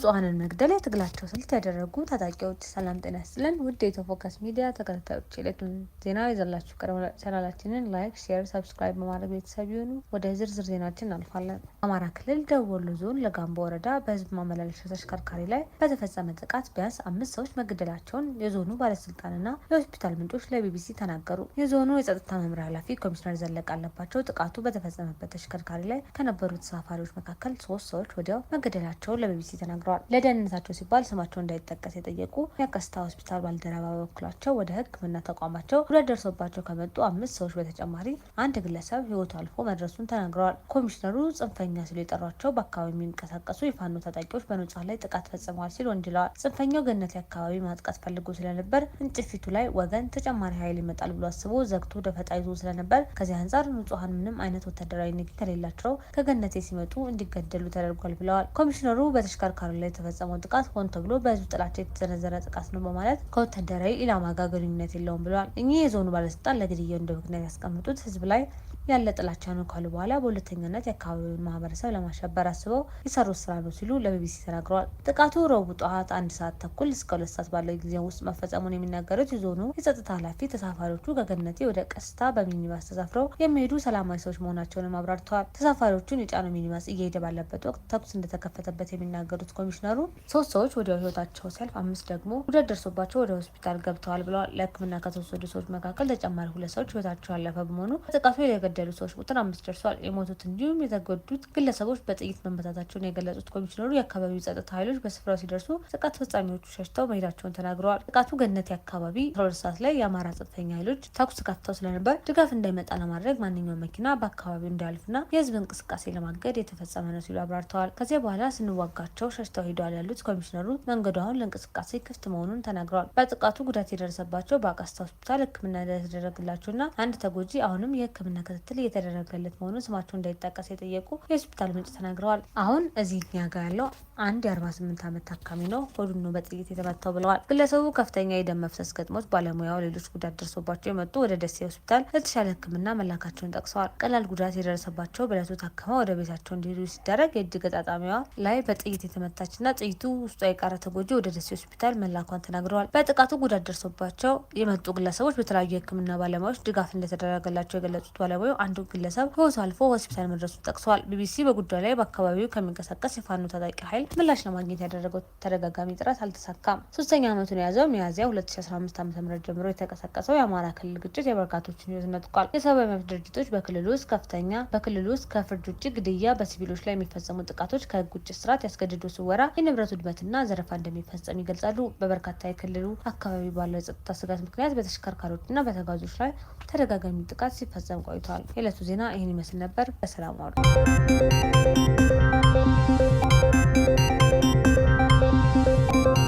ንጹሃንን መግደል የትግላቸው ስልት ያደረጉ ታጣቂዎች። ሰላም ጤና ይስጥልን ውድ የኢትዮፎከስ ሚዲያ ተከታታዮች፣ የዕለቱን ዜና ይዘንላችሁ ቀርበናል። ቻናላችንን ላይክ፣ ሼር፣ ሰብስክራይብ በማድረግ ቤተሰብ ይሁኑ። ወደ ዝርዝር ዜናችን እናልፋለን። አማራ ክልል ደቡብ ወሎ ዞን ለጋምቦ ወረዳ በህዝብ ማመላለሻ ተሽከርካሪ ላይ በተፈጸመ ጥቃት ቢያንስ 5 ሰዎች መገደላቸውን የዞኑ ባለስልጣንና የሆስፒታል ምንጮች ለቢቢሲ ተናገሩ። የዞኑ የጸጥታ መምሪያ ኃላፊ ኮሚሽነር ዘለቀ አለባቸው ጥቃቱ በተፈጸመበት ተሽከርካሪ ላይ ከነበሩ ተሳፋሪዎች መካከል 3 ሰዎች ወዲያው መገደላቸውን ለቢቢሲ ተናግረዋል። ለደህንነታቸው ሲባል ስማቸው እንዳይጠቀስ የጠየቁ የቀስታ ሆስፒታል ባልደረባ በበኩላቸው ወደ ሕክምና ተቋማቸው ጉዳት ደርሶባቸው ከመጡ 5 ሰዎች በተጨማሪ አንድ ግለሰብ ህይወቱ አልፎ መድረሱን ተናግረዋል። ኮሚሽነሩ ጽንፈኛ ሲሉ የጠሯቸው በአካባቢ የሚንቀሳቀሱ የፋኖ ታጣቂዎች በንጹሃን ላይ ጥቃት ፈጽመዋል ሲል ወንጅለዋል። ጽንፈኛው ገነቴ አካባቢ ማጥቃት ፈልጎ ስለነበር እንጭፊቱ ላይ ወገን ተጨማሪ ኃይል ይመጣል ብሎ አስቦ ዘግቶ ደፈጣ ይዞ ስለነበር ከዚህ አንጻር ንጹሃን ምንም አይነት ወታደራዊ ንግድ ከሌላቸው ከገነቴ ሲመጡ እንዲገደሉ ተደርጓል ብለዋል። ኮሚሽነሩ በተሽከርካሪ ላይ የተፈጸመው ጥቃት ሆን ተብሎ በህዝብ ጥላቻ የተሰነዘረ ጥቃት ነው በማለት ከወታደራዊ ኢላማ ጋር ግንኙነት የለውም ብለዋል። እኚህ የዞኑ ባለስልጣን ለግድያው እንደ ምክንያት ያስቀምጡት ህዝብ ላይ ያለ ጥላቻ ነው ካሉ በኋላ በሁለተኛነት የአካባቢውን ማህበረሰብ ለማሸበር አስበው የሰሩት ስራ ነው ሲሉ ለቢቢሲ ተናግረዋል። ጥቃቱ ረቡዕ ጠዋት 1 ሰዓት ተኩል እስከ 2 ሰዓት ባለው ጊዜ ውስጥ መፈጸሙን የሚናገሩት የዞኑ የጸጥታ ኃላፊ ተሳፋሪዎቹ ከገነቴ ወደ ቀስታ በሚኒባስ ተሳፍረው የሚሄዱ ሰላማዊ ሰዎች መሆናቸውንም አብራርተዋል። ተሳፋሪዎቹን የጫነው ሚኒባስ እየሄደ ባለበት ወቅት ተኩስ እንደተከፈተበት የሚናገሩት ኮሚሽነሩ 3 ሰዎች ወዲያው ህይወታቸው ሲያልፍ 5 ደግሞ ጉዳት ደርሶባቸው ወደ ሆስፒታል ገብተዋል ብለዋል። ለሕክምና ከተወሰዱ ሰዎች መካከል ተጨማሪ 2 ሰዎች ህይወታቸው ያለፈ በመሆኑ በጥቃቱ የገደሉ ሰዎች ቁጥር 5 ደርሷል። የሞቱት እንዲሁም የተጎዱት ግለሰቦች በጥይት መመታታቸውን የገለጹት ኮሚሽነሩ የአካባቢው ጸጥታ ኃይሎች በስፍራው ሲደርሱ ጥቃት ፈጻሚዎቹ ሸሽተው መሄዳቸውን ተናግረዋል። ጥቃቱ ገነቴ አካባቢ 12 ሰዓት ላይ የአማራ ጸጥተኛ ኃይሎች ተኩስ ከፍተው ስለነበር ድጋፍ እንዳይመጣ ለማድረግ ማንኛውም መኪና በአካባቢው እንዳያልፍና የህዝብ እንቅስቃሴ ለማገድ የተፈጸመ ነው ሲሉ አብራርተዋል። ከዚያ በኋላ ስንዋጋቸው ሸሽተው ሄደዋል ያሉት ኮሚሽነሩ መንገዱ አሁን ለእንቅስቃሴ ክፍት መሆኑን ተናግረዋል። በጥቃቱ ጉዳት የደረሰባቸው በአቃስታ ሆስፒታል ሕክምና እንደተደረገላቸውና አንድ ተጎጂ አሁንም የሕክምና ክትትል እየተደረገለት መሆኑን ስማቸው እንዳይጠቀስ የጠየቁ የሆስፒታል ምንጭ ተናግረዋል። አሁን እዚህ እኛ ጋር ያለው አንድ የ48 ዓመት ታካሚ ነው፣ ሆዱን ነው በጥይት የተመታው ብለዋል። ግለሰቡ ከፍተኛ የደም መፍሰስ ገጥሞት ባለሙያው ሌሎች ጉዳት ደርሶባቸው የመጡ ወደ ደሴ ሆስፒታል ለተሻለ ሕክምና መላካቸውን ጠቅሰዋል። ቀላል ጉዳት የደረሰባቸው በዕለቱ ታክመው ወደ ቤታቸው እንዲሄዱ ሲደረግ የእጅ ገጣጣሚዋ ላይ በጥይት የተመታችና ጥይቱ ውስጧ የቀረ ተጎጂ ወደ ደሴ ሆስፒታል መላኳን ተናግረዋል። በጥቃቱ ጉዳት ደርሶባቸው የመጡ ግለሰቦች በተለያዩ የሕክምና ባለሙያዎች ድጋፍ እንደተደረገላቸው የገለጹት ባለሙያው አንዱ ግለሰብ ህይወቱ አልፎ ሆስፒታል መድረሱን ጠቅሰዋል። ቢቢሲ በጉዳዩ ላይ በአካባቢው ከሚንቀሳቀስ የፋኖ ታጣቂ ኃይል ምላሽ ለማግኘት ያደረገው ተደጋጋሚ ጥረት አልተሳካም። 3ኛ ዓመቱን የያዘው ሚያዝያ 2015 ዓ.ም ጀምሮ የተቀሰቀሰው የአማራ ክልል ግጭት የበርካቶችን ህይወት ነጥቋል። የሰብአዊ መብት ድርጅቶች በክልሉ ውስጥ ከፍርድ ውጭ ግድያ፣ በሲቪሎች ላይ የሚፈጸሙ ጥቃቶች፣ ከህግ ውጭ እስራት፣ ያስገድዶ ስወራ፣ የንብረት ውድመትና ዘረፋ እንደሚፈጸም ይገልጻሉ። በበርካታ የክልሉ አካባቢ ባለው የጸጥታ ስጋት ምክንያት በተሽከርካሪዎችና በተጓዦች ላይ ተደጋጋሚ ጥቃት ሲፈጸም ቆይቷል። የዕለቱ ዜና ይህን ይመስል ነበር። በሰላም ዋሉ።